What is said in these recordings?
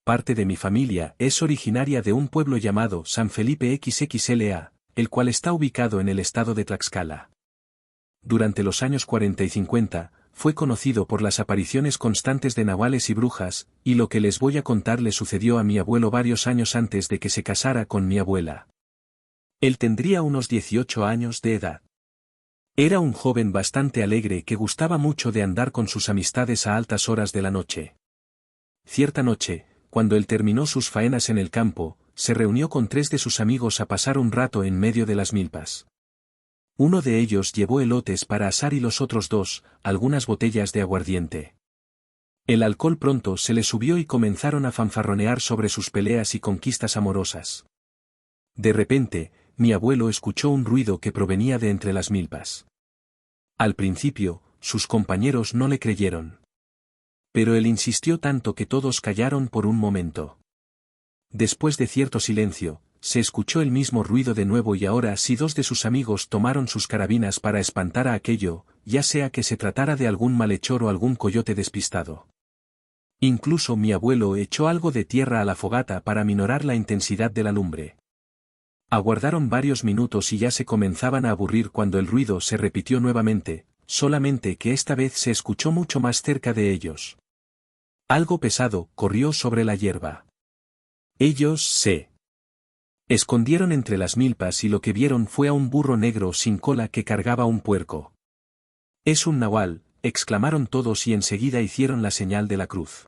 parte de mi familia es originaria de un pueblo llamado San Felipe XXLA, el cual está ubicado en el estado de Tlaxcala. Durante los años 40 y 50, fue conocido por las apariciones constantes de nahuales y brujas, y lo que les voy a contar le sucedió a mi abuelo varios años antes de que se casara con mi abuela. Él tendría unos 18 años de edad. Era un joven bastante alegre que gustaba mucho de andar con sus amistades a altas horas de la noche. Cierta noche, cuando él terminó sus faenas en el campo, se reunió con 3 de sus amigos a pasar un rato en medio de las milpas. Uno de ellos llevó elotes para asar y los otros 2, algunas botellas de aguardiente. El alcohol pronto se le subió y comenzaron a fanfarronear sobre sus peleas y conquistas amorosas. De repente, mi abuelo escuchó un ruido que provenía de entre las milpas. Al principio, sus compañeros no le creyeron. Pero él insistió tanto que todos callaron por un momento. Después de cierto silencio, se escuchó el mismo ruido de nuevo y ahora sí 2 de sus amigos tomaron sus carabinas para espantar a aquello, ya sea que se tratara de algún malhechor o algún coyote despistado. Incluso mi abuelo echó algo de tierra a la fogata para minorar la intensidad de la lumbre. Aguardaron varios minutos y ya se comenzaban a aburrir cuando el ruido se repitió nuevamente, solamente que esta vez se escuchó mucho más cerca de ellos. Algo pesado corrió sobre la hierba. Ellos se escondieron entre las milpas y lo que vieron fue a un burro negro sin cola que cargaba un puerco. «Es un nahual», exclamaron todos y enseguida hicieron la señal de la cruz.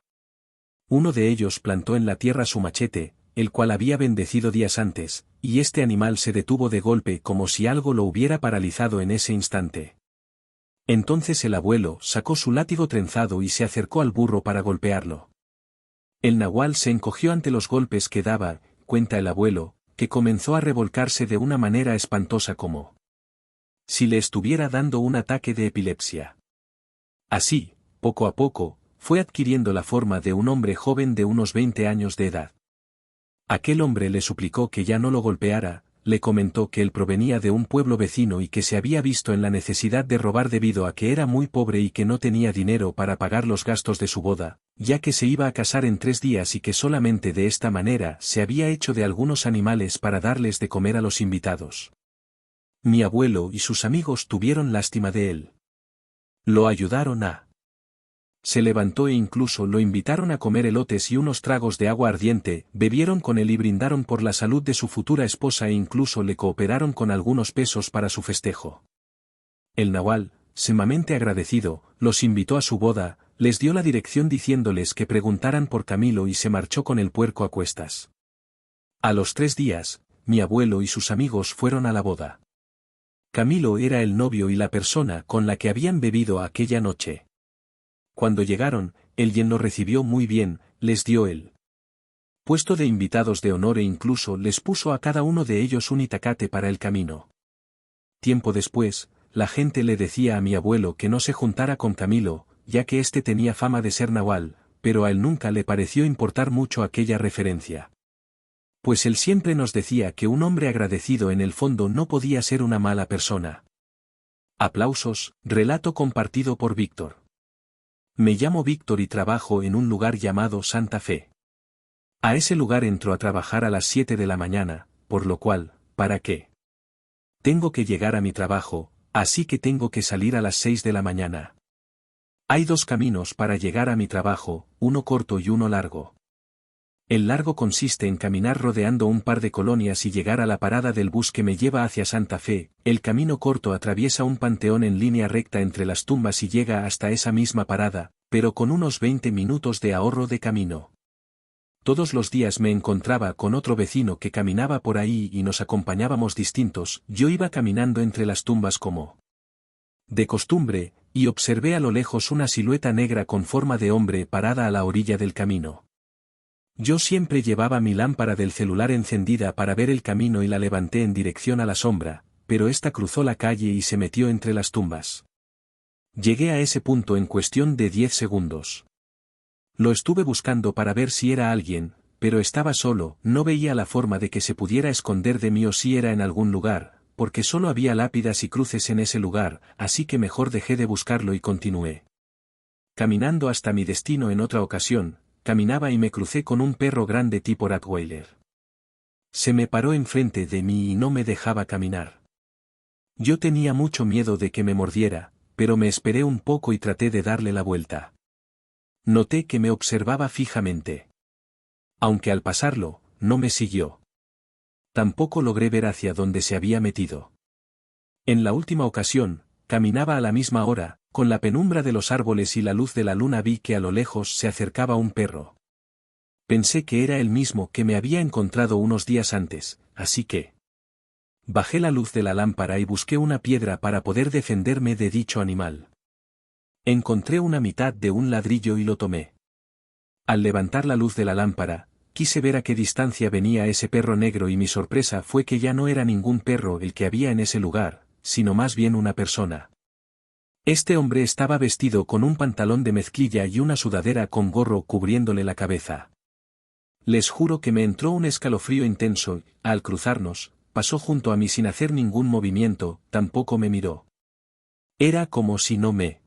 Uno de ellos plantó en la tierra su machete, el cual había bendecido días antes, y este animal se detuvo de golpe como si algo lo hubiera paralizado en ese instante. Entonces el abuelo sacó su látigo trenzado y se acercó al burro para golpearlo. El nahual se encogió ante los golpes que daba, cuenta el abuelo, que comenzó a revolcarse de una manera espantosa como si le estuviera dando un ataque de epilepsia. Así, poco a poco, fue adquiriendo la forma de un hombre joven de unos 20 años de edad. Aquel hombre le suplicó que ya no lo golpeara, le comentó que él provenía de un pueblo vecino y que se había visto en la necesidad de robar debido a que era muy pobre y que no tenía dinero para pagar los gastos de su boda, ya que se iba a casar en 3 días y que solamente de esta manera se había hecho de algunos animales para darles de comer a los invitados. Mi abuelo y sus amigos tuvieron lástima de él. Lo ayudaron Se levantó e incluso lo invitaron a comer elotes y unos tragos de agua ardiente, bebieron con él y brindaron por la salud de su futura esposa e incluso le cooperaron con algunos pesos para su festejo. El nahual, sumamente agradecido, los invitó a su boda, les dio la dirección diciéndoles que preguntaran por Camilo y se marchó con el puerco a cuestas. A los 3 días, mi abuelo y sus amigos fueron a la boda. Camilo era el novio y la persona con la que habían bebido aquella noche. Cuando llegaron, el yen lo recibió muy bien, les dio el puesto de invitados de honor e incluso les puso a cada uno de ellos un itacate para el camino. Tiempo después, la gente le decía a mi abuelo que no se juntara con Camilo, ya que éste tenía fama de ser nahual, pero a él nunca le pareció importar mucho aquella referencia. Pues él siempre nos decía que un hombre agradecido en el fondo no podía ser una mala persona. Aplausos, relato compartido por Víctor. Me llamo Víctor y trabajo en un lugar llamado Santa Fe. A ese lugar entro a trabajar a las 7 de la mañana, por lo cual, ¿para qué? Tengo que llegar a mi trabajo, así que tengo que salir a las 6 de la mañana. Hay 2 caminos para llegar a mi trabajo, uno corto y uno largo. El largo consiste en caminar rodeando un par de colonias y llegar a la parada del bus que me lleva hacia Santa Fe. El camino corto atraviesa un panteón en línea recta entre las tumbas y llega hasta esa misma parada, pero con unos 20 minutos de ahorro de camino. Todos los días me encontraba con otro vecino que caminaba por ahí y nos acompañábamos distintos. Yo iba caminando entre las tumbas como de costumbre, y observé a lo lejos una silueta negra con forma de hombre parada a la orilla del camino. Yo siempre llevaba mi lámpara del celular encendida para ver el camino y la levanté en dirección a la sombra, pero ésta cruzó la calle y se metió entre las tumbas. Llegué a ese punto en cuestión de 10 segundos. Lo estuve buscando para ver si era alguien, pero estaba solo, no veía la forma de que se pudiera esconder de mí o si era en algún lugar, porque solo había lápidas y cruces en ese lugar, así que mejor dejé de buscarlo y continué caminando hasta mi destino en otra ocasión. caminaba y me crucé con un perro grande tipo Rottweiler. Se me paró enfrente de mí y no me dejaba caminar. Yo tenía mucho miedo de que me mordiera, pero me esperé un poco y traté de darle la vuelta. Noté que me observaba fijamente. Aunque al pasarlo, no me siguió. Tampoco logré ver hacia dónde se había metido. En la última ocasión, caminaba a la misma hora, con la penumbra de los árboles y la luz de la luna vi que a lo lejos se acercaba un perro. Pensé que era el mismo que me había encontrado unos días antes, así que bajé la luz de la lámpara y busqué una piedra para poder defenderme de dicho animal. Encontré una mitad de un ladrillo y lo tomé. Al levantar la luz de la lámpara, quise ver a qué distancia venía ese perro negro y mi sorpresa fue que ya no era ningún perro el que había en ese lugar, sino más bien una persona. Este hombre estaba vestido con un pantalón de mezclilla y una sudadera con gorro cubriéndole la cabeza. Les juro que me entró un escalofrío intenso y, al cruzarnos, pasó junto a mí sin hacer ningún movimiento, tampoco me miró. Era como si no me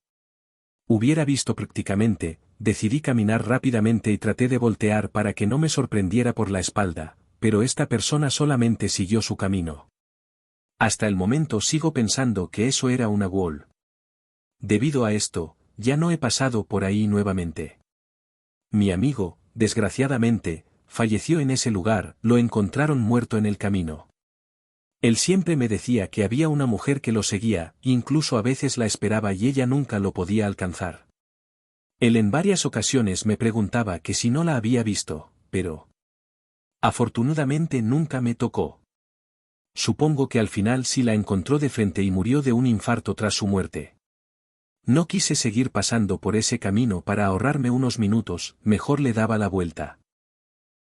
hubiera visto prácticamente. Decidí caminar rápidamente y traté de voltear para que no me sorprendiera por la espalda, pero esta persona solamente siguió su camino. Hasta el momento sigo pensando que eso era una wall. Debido a esto, ya no he pasado por ahí nuevamente. Mi amigo, desgraciadamente, falleció en ese lugar, lo encontraron muerto en el camino. Él siempre me decía que había una mujer que lo seguía, incluso a veces la esperaba y ella nunca lo podía alcanzar. Él en varias ocasiones me preguntaba que si no la había visto, pero afortunadamente nunca me tocó. Supongo que al final sí la encontró de frente y murió de un infarto tras su muerte. No quise seguir pasando por ese camino para ahorrarme unos minutos, mejor le daba la vuelta.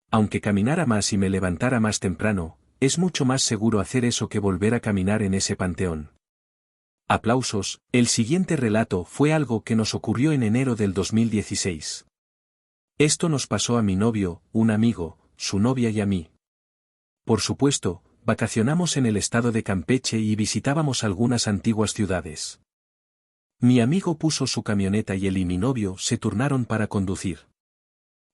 Aunque caminara más y me levantara más temprano, es mucho más seguro hacer eso que volver a caminar en ese panteón. Aplausos. El siguiente relato fue algo que nos ocurrió en enero del 2016. Esto nos pasó a mi novio, un amigo, su novia y a mí. Por supuesto, vacacionamos en el estado de Campeche y visitábamos algunas antiguas ciudades. Mi amigo puso su camioneta y él y mi novio se turnaron para conducir.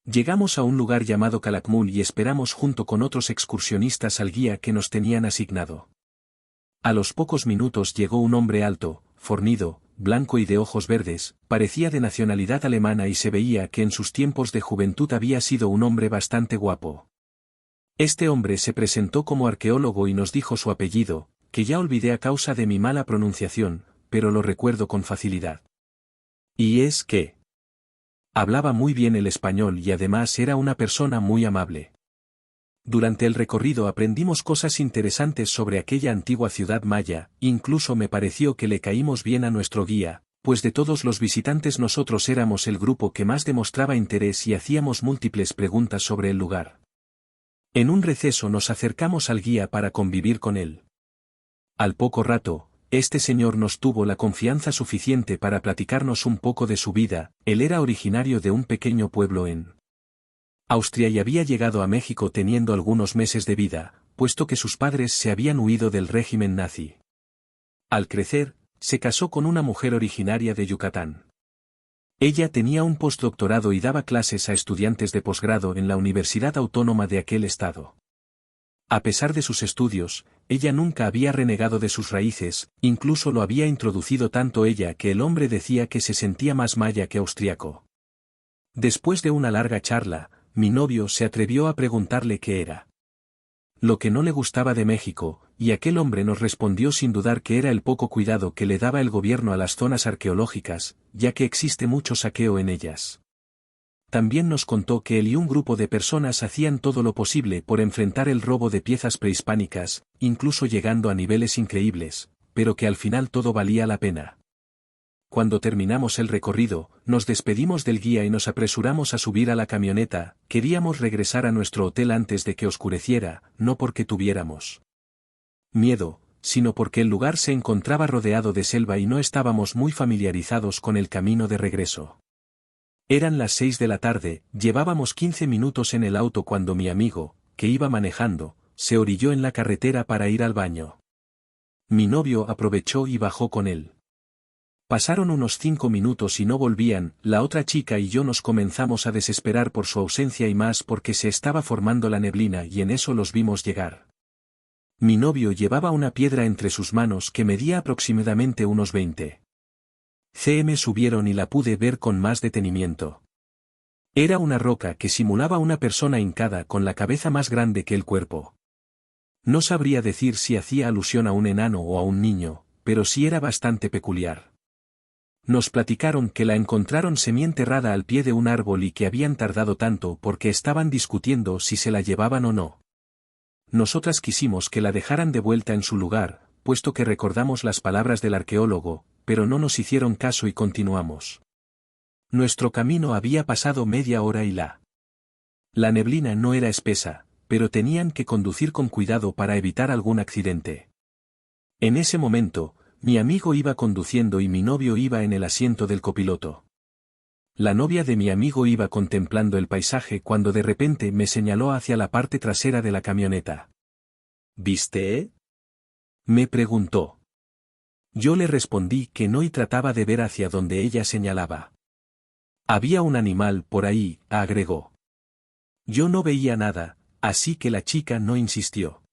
Llegamos a un lugar llamado Calakmul y esperamos junto con otros excursionistas al guía que nos tenían asignado. A los pocos minutos llegó un hombre alto, fornido, blanco y de ojos verdes, parecía de nacionalidad alemana y se veía que en sus tiempos de juventud había sido un hombre bastante guapo. Este hombre se presentó como arqueólogo y nos dijo su apellido, que ya olvidé a causa de mi mala pronunciación, pero lo recuerdo con facilidad. Y es que hablaba muy bien el español y además era una persona muy amable. Durante el recorrido aprendimos cosas interesantes sobre aquella antigua ciudad maya, incluso me pareció que le caímos bien a nuestro guía, pues de todos los visitantes nosotros éramos el grupo que más demostraba interés y hacíamos múltiples preguntas sobre el lugar. En un receso nos acercamos al guía para convivir con él. Al poco rato, este señor nos tuvo la confianza suficiente para platicarnos un poco de su vida. Él era originario de un pequeño pueblo en Austria y había llegado a México teniendo algunos meses de vida, puesto que sus padres se habían huido del régimen nazi. Al crecer, se casó con una mujer originaria de Yucatán. Ella tenía un postdoctorado y daba clases a estudiantes de posgrado en la Universidad Autónoma de aquel estado. A pesar de sus estudios, ella nunca había renegado de sus raíces, incluso lo había introducido tanto ella que el hombre decía que se sentía más maya que austriaco. Después de una larga charla, mi novio se atrevió a preguntarle qué era lo que no le gustaba de México, y aquel hombre nos respondió sin dudar que era el poco cuidado que le daba el gobierno a las zonas arqueológicas, ya que existe mucho saqueo en ellas. También nos contó que él y un grupo de personas hacían todo lo posible por enfrentar el robo de piezas prehispánicas, incluso llegando a niveles increíbles, pero que al final todo valía la pena. Cuando terminamos el recorrido, nos despedimos del guía y nos apresuramos a subir a la camioneta. Queríamos regresar a nuestro hotel antes de que oscureciera, no porque tuviéramos miedo, sino porque el lugar se encontraba rodeado de selva y no estábamos muy familiarizados con el camino de regreso. Eran las 6 de la tarde, llevábamos 15 minutos en el auto cuando mi amigo, que iba manejando, se orilló en la carretera para ir al baño. Mi novio aprovechó y bajó con él. Pasaron unos 5 minutos y no volvían, la otra chica y yo nos comenzamos a desesperar por su ausencia y más porque se estaba formando la neblina y en eso los vimos llegar. Mi novio llevaba una piedra entre sus manos que medía aproximadamente unos 20 cm. Subieron y la pude ver con más detenimiento. Era una roca que simulaba una persona hincada con la cabeza más grande que el cuerpo. No sabría decir si hacía alusión a un enano o a un niño, pero sí era bastante peculiar. Nos platicaron que la encontraron semienterrada al pie de un árbol y que habían tardado tanto porque estaban discutiendo si se la llevaban o no. Nosotras quisimos que la dejaran de vuelta en su lugar, puesto que recordamos las palabras del arqueólogo, pero no nos hicieron caso y continuamos. Nuestro camino había pasado media hora y la neblina no era espesa, pero tenían que conducir con cuidado para evitar algún accidente. En ese momento, mi amigo iba conduciendo y mi novio iba en el asiento del copiloto. La novia de mi amigo iba contemplando el paisaje cuando de repente me señaló hacia la parte trasera de la camioneta. ¿Viste? Me preguntó. Yo le respondí que no y trataba de ver hacia donde ella señalaba. Había un animal por ahí, agregó. Yo no veía nada, así que la chica no insistió.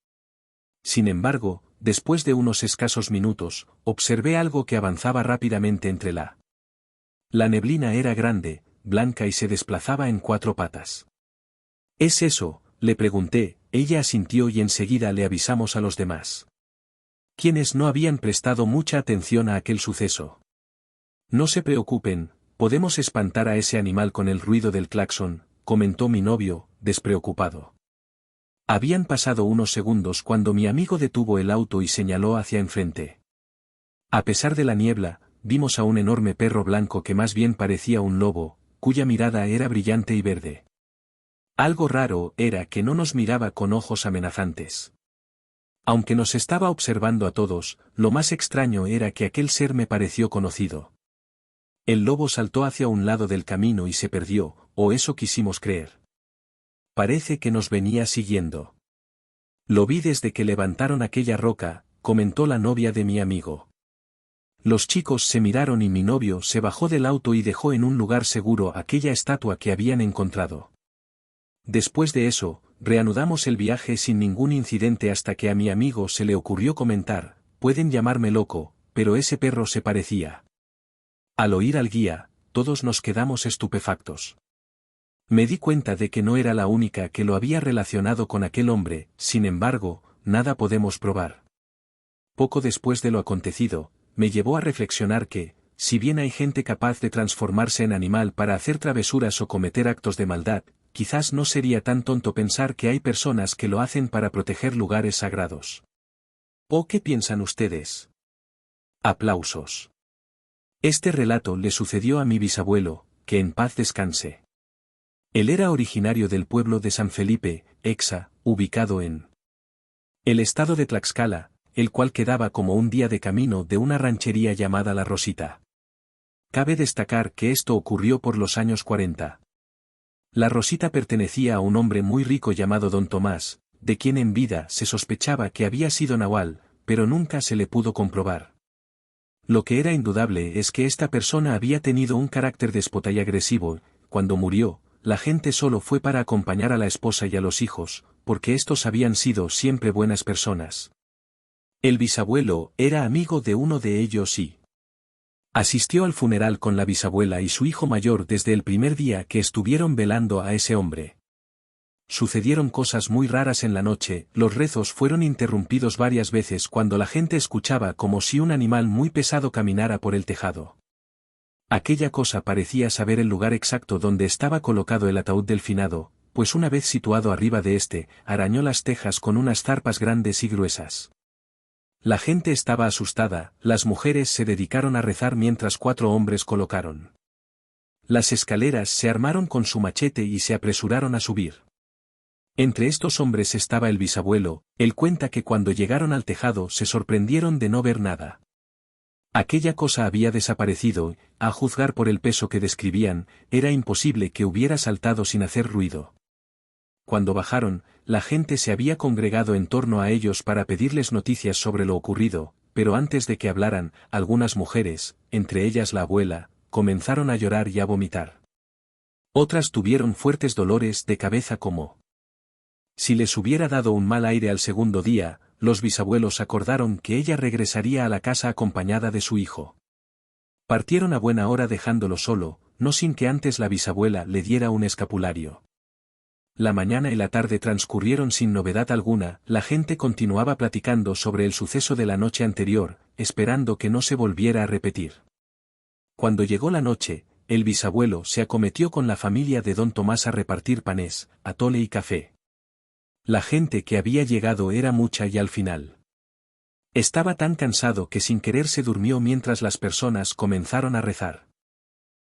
Sin embargo, después de unos escasos minutos, observé algo que avanzaba rápidamente entre la neblina era grande, blanca y se desplazaba en 4 patas. ¿Es eso?, le pregunté, ella asintió y enseguida le avisamos a los demás, quienes no habían prestado mucha atención a aquel suceso. No se preocupen, podemos espantar a ese animal con el ruido del claxon, comentó mi novio, despreocupado. Habían pasado unos segundos cuando mi amigo detuvo el auto y señaló hacia enfrente. A pesar de la niebla, vimos a un enorme perro blanco que más bien parecía un lobo, cuya mirada era brillante y verde. Algo raro era que no nos miraba con ojos amenazantes. Aunque nos estaba observando a todos, lo más extraño era que aquel ser me pareció conocido. El lobo saltó hacia un lado del camino y se perdió, o eso quisimos creer. Parece que nos venía siguiendo. Lo vi desde que levantaron aquella roca, comentó la novia de mi amigo. Los chicos se miraron y mi novio se bajó del auto y dejó en un lugar seguro aquella estatua que habían encontrado. Después de eso, reanudamos el viaje sin ningún incidente hasta que a mi amigo se le ocurrió comentar, pueden llamarme loco, pero ese perro se parecía. Al oír al guía, todos nos quedamos estupefactos. Me di cuenta de que no era la única que lo había relacionado con aquel hombre, sin embargo, nada podemos probar. Poco después de lo acontecido, me llevó a reflexionar que, si bien hay gente capaz de transformarse en animal para hacer travesuras o cometer actos de maldad, quizás no sería tan tonto pensar que hay personas que lo hacen para proteger lugares sagrados. ¿O qué piensan ustedes? Aplausos. Este relato le sucedió a mi bisabuelo, que en paz descanse. Él era originario del pueblo de San Felipe, Exa, ubicado en el estado de Tlaxcala, el cual quedaba como un día de camino de una ranchería llamada La Rosita. Cabe destacar que esto ocurrió por los años 40. La Rosita pertenecía a un hombre muy rico llamado Don Tomás, de quien en vida se sospechaba que había sido nahual, pero nunca se le pudo comprobar. Lo que era indudable es que esta persona había tenido un carácter déspota y agresivo. Cuando murió, la gente solo fue para acompañar a la esposa y a los hijos, porque estos habían sido siempre buenas personas. El bisabuelo era amigo de uno de ellos y asistió al funeral con la bisabuela y su hijo mayor desde el primer día que estuvieron velando a ese hombre. Sucedieron cosas muy raras en la noche, los rezos fueron interrumpidos varias veces cuando la gente escuchaba como si un animal muy pesado caminara por el tejado. Aquella cosa parecía saber el lugar exacto donde estaba colocado el ataúd del finado, pues una vez situado arriba de éste, arañó las tejas con unas zarpas grandes y gruesas. La gente estaba asustada, las mujeres se dedicaron a rezar mientras 4 hombres colocaron las escaleras, se armaron con su machete y se apresuraron a subir. Entre estos hombres estaba el bisabuelo, él cuenta que cuando llegaron al tejado se sorprendieron de no ver nada. Aquella cosa había desaparecido, a juzgar por el peso que describían, era imposible que hubiera saltado sin hacer ruido. Cuando bajaron, la gente se había congregado en torno a ellos para pedirles noticias sobre lo ocurrido, pero antes de que hablaran, algunas mujeres, entre ellas la abuela, comenzaron a llorar y a vomitar. Otras tuvieron fuertes dolores de cabeza como si les hubiera dado un mal aire al segundo día. Los bisabuelos acordaron que ella regresaría a la casa acompañada de su hijo. Partieron a buena hora dejándolo solo, no sin que antes la bisabuela le diera un escapulario. La mañana y la tarde transcurrieron sin novedad alguna, la gente continuaba platicando sobre el suceso de la noche anterior, esperando que no se volviera a repetir. Cuando llegó la noche, el bisabuelo se acometió con la familia de don Tomás a repartir panés, atole y café. La gente que había llegado era mucha y al final estaba tan cansado que sin querer se durmió mientras las personas comenzaron a rezar.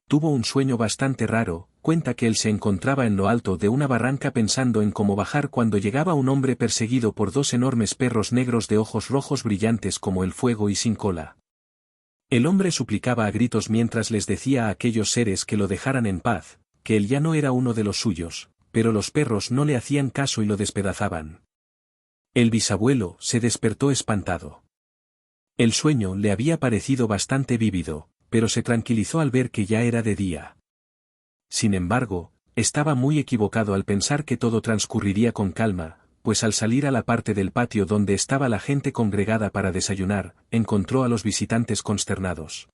Tuvo un sueño bastante raro. Cuenta que él se encontraba en lo alto de una barranca pensando en cómo bajar cuando llegaba un hombre perseguido por dos enormes perros negros de ojos rojos brillantes como el fuego y sin cola. El hombre suplicaba a gritos mientras les decía a aquellos seres que lo dejaran en paz, que él ya no era uno de los suyos, pero los perros no le hacían caso y lo despedazaban. El bisabuelo se despertó espantado. El sueño le había parecido bastante vívido, pero se tranquilizó al ver que ya era de día. Sin embargo, estaba muy equivocado al pensar que todo transcurriría con calma, pues al salir a la parte del patio donde estaba la gente congregada para desayunar, encontró a los visitantes consternados.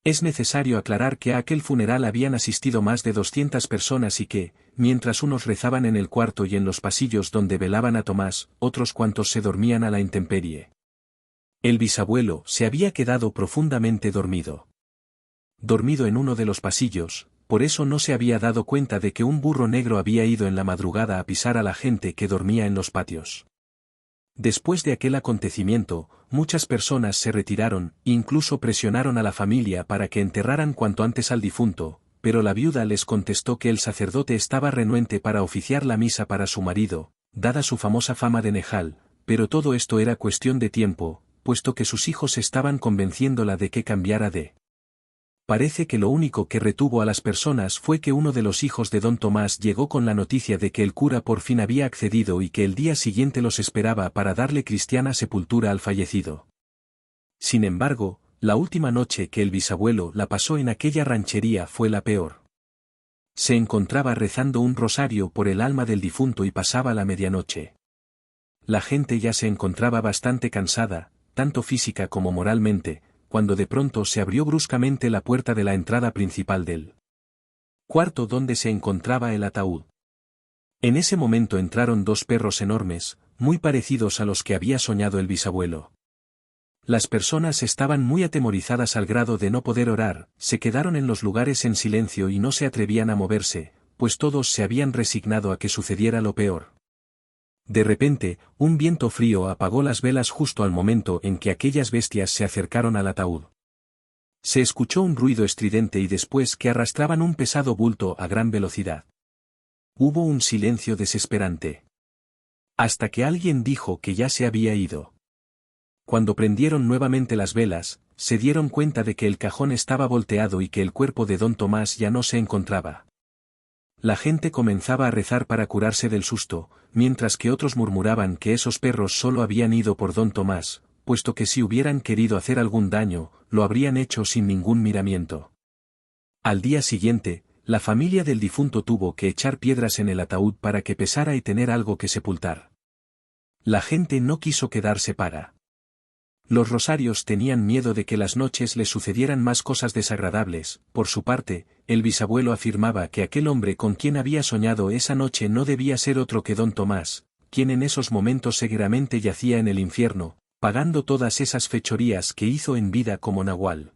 Es necesario aclarar que a aquel funeral habían asistido más de 200 personas y que, mientras unos rezaban en el cuarto y en los pasillos donde velaban a Tomás, otros cuantos se dormían a la intemperie. El bisabuelo se había quedado profundamente dormido. Dormido en uno de los pasillos, por eso no se había dado cuenta de que un burro negro había ido en la madrugada a pisar a la gente que dormía en los patios. Después de aquel acontecimiento, muchas personas se retiraron, incluso presionaron a la familia para que enterraran cuanto antes al difunto, pero la viuda les contestó que el sacerdote estaba renuente para oficiar la misa para su marido, dada su famosa fama de Nejal, pero todo esto era cuestión de tiempo, puesto que sus hijos estaban convenciéndola de que cambiara de. Parece que lo único que retuvo a las personas fue que uno de los hijos de don Tomás llegó con la noticia de que el cura por fin había accedido y que el día siguiente los esperaba para darle cristiana sepultura al fallecido. Sin embargo, la última noche que el bisabuelo la pasó en aquella ranchería fue la peor. Se encontraba rezando un rosario por el alma del difunto y pasaba la medianoche. La gente ya se encontraba bastante cansada, tanto física como moralmente, cuando de pronto se abrió bruscamente la puerta de la entrada principal del cuarto donde se encontraba el ataúd. En ese momento entraron dos perros enormes, muy parecidos a los que había soñado el bisabuelo. Las personas estaban muy atemorizadas al grado de no poder orar, se quedaron en los lugares en silencio y no se atrevían a moverse, pues todos se habían resignado a que sucediera lo peor. De repente, un viento frío apagó las velas justo al momento en que aquellas bestias se acercaron al ataúd. Se escuchó un ruido estridente y después que arrastraban un pesado bulto a gran velocidad. Hubo un silencio desesperante. Hasta que alguien dijo que ya se había ido. Cuando prendieron nuevamente las velas, se dieron cuenta de que el cajón estaba volteado y que el cuerpo de don Tomás ya no se encontraba. La gente comenzaba a rezar para curarse del susto, mientras que otros murmuraban que esos perros solo habían ido por don Tomás, puesto que si hubieran querido hacer algún daño, lo habrían hecho sin ningún miramiento. Al día siguiente, la familia del difunto tuvo que echar piedras en el ataúd para que pesara y tener algo que sepultar. La gente no quiso quedarse para. Los rosarios tenían miedo de que las noches les sucedieran más cosas desagradables. Por su parte, el bisabuelo afirmaba que aquel hombre con quien había soñado esa noche no debía ser otro que don Tomás, quien en esos momentos seguramente yacía en el infierno, pagando todas esas fechorías que hizo en vida como nahual.